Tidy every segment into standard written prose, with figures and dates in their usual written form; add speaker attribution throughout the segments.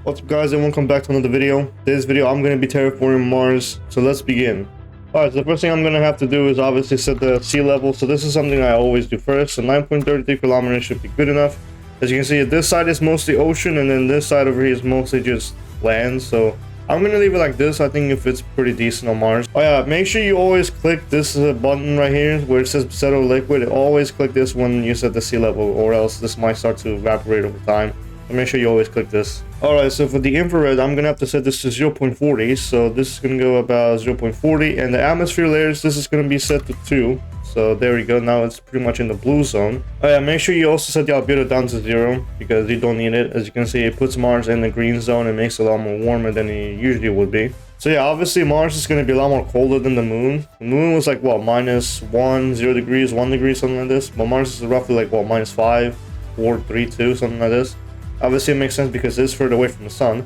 Speaker 1: What's up guys, and welcome back to another video. This video I'm going to be terraforming Mars, so let's begin. Alright, so the first thing I'm going to have to do is obviously set the sea level. So this is something I always do first. So 9.33 kilometers should be good enough. As you can see, this side is mostly ocean, and then this side over here is mostly just land. So I'm going to leave it like this. I think it fits pretty decent on Mars. Oh yeah, make sure you always click this button right here where it says settle liquid. Always click this when you set the sea level, or else this might start to evaporate over time. So make sure you always click this. Alright, so for the infrared, I'm gonna have to set this to 0.40. So this is gonna go about 0.40, and the atmosphere layers, this is gonna be set to 2. So there we go. Now it's pretty much in the blue zone. Oh yeah, make sure you also set the albedo down to 0 because you don't need it. As you can see, it puts Mars in the green zone and makes it a lot more warmer than it usually would be. So yeah, obviously Mars is going to be a lot more colder than the moon. The moon was like, what, -1, 0 degrees, 1 degree, something like this. But Mars is roughly like, what, -5, 4, 3, 2, something like this. Obviously it makes sense because it's further away from the sun,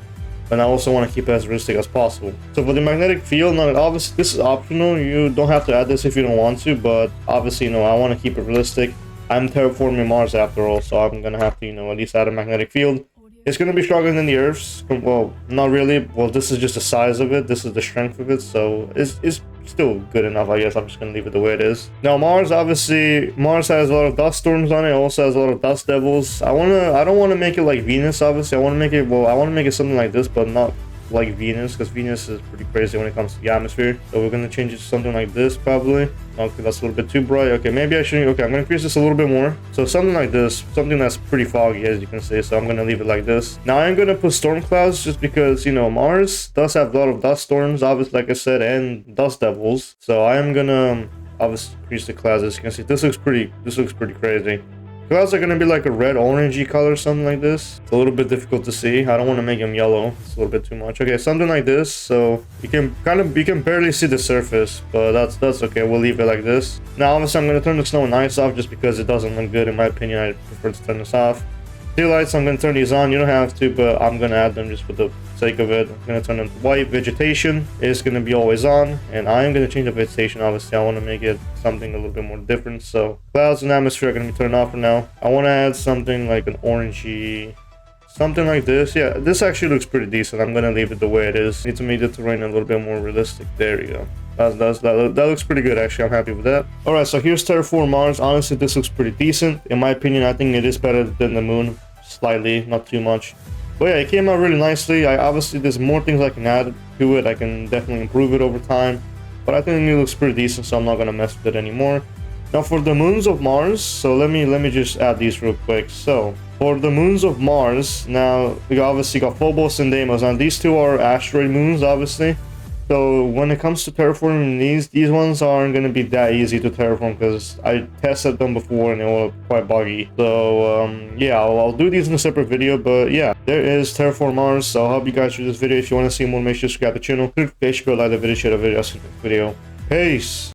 Speaker 1: and I also want to keep it as realistic as possible. So for the magnetic field, now obviously this is optional. You don't have to add this if you don't want to, but obviously, you know, I want to keep it realistic. I'm terraforming Mars after all, so I'm gonna have to, you know, at least add a magnetic field. It's gonna be stronger than the Earth's. Well, not really. Well, this is just the size of it. This is the strength of it, so it's still good enough, I guess. I'm just gonna leave it the way it is. Now Mars, obviously, Mars has a lot of dust storms on it. Also has a lot of dust devils. I don't want to make it like Venus. Obviously, I want to make it, well, I want to make it something like this, but not like Venus, because Venus is pretty crazy when it comes to the atmosphere. So we're gonna change it to something like this, probably. Okay, that's a little bit too bright. Okay, maybe I shouldn't. Okay, I'm gonna increase this a little bit more. So something like this, something that's pretty foggy, as you can see. So I'm gonna leave it like this. Now I'm gonna put storm clouds just because, you know, Mars does have a lot of dust storms, obviously, like I said, and dust devils. So I am gonna obviously increase the clouds. As you can see, this looks pretty crazy. Clouds are going to be like a red orangey color, something like this. It's a little bit difficult to see. I don't want to make them yellow. It's a little bit too much. Okay, something like this. So you can barely see the surface, but that's okay. We'll leave it like this. Now obviously I'm going to turn the snow and ice off just because it doesn't look good. In my opinion, I prefer to turn this off. Sea lights, I'm going to turn these on. You don't have to, but I'm going to add them just for the sake of it. I'm going to turn them to white. Vegetation is going to be always on, and I am going to change the vegetation. Obviously, I want to make it something a little bit more different. So clouds and atmosphere are going to be turned off for now. I want to add something like an orangey, something like this. Yeah, this actually looks pretty decent. I'm going to leave it the way it is. Need to make the terrain a little bit more realistic. There we go. That looks pretty good, actually. I'm happy with that. All right, so here's Terraform Mars. Honestly, this looks pretty decent. In my opinion, I think it is better than the moon. Slightly, not too much. But yeah, it came out really nicely. Obviously, there's more things I can add to it. I can definitely improve it over time. But I think it looks pretty decent, so I'm not going to mess with it anymore. Now for the moons of Mars, so let me just add these real quick. So for the moons of Mars, now we obviously got Phobos and Deimos. Now these two are asteroid moons, obviously. So when it comes to terraforming these ones aren't going to be that easy to terraform because I tested them before and they were quite buggy. So yeah, I'll do these in a separate video. But yeah, there is Terraform Mars. So I hope you guys enjoyed this video. If you want to see more, make sure to subscribe to the channel. Click the notification bell, like the video, share the video. Peace.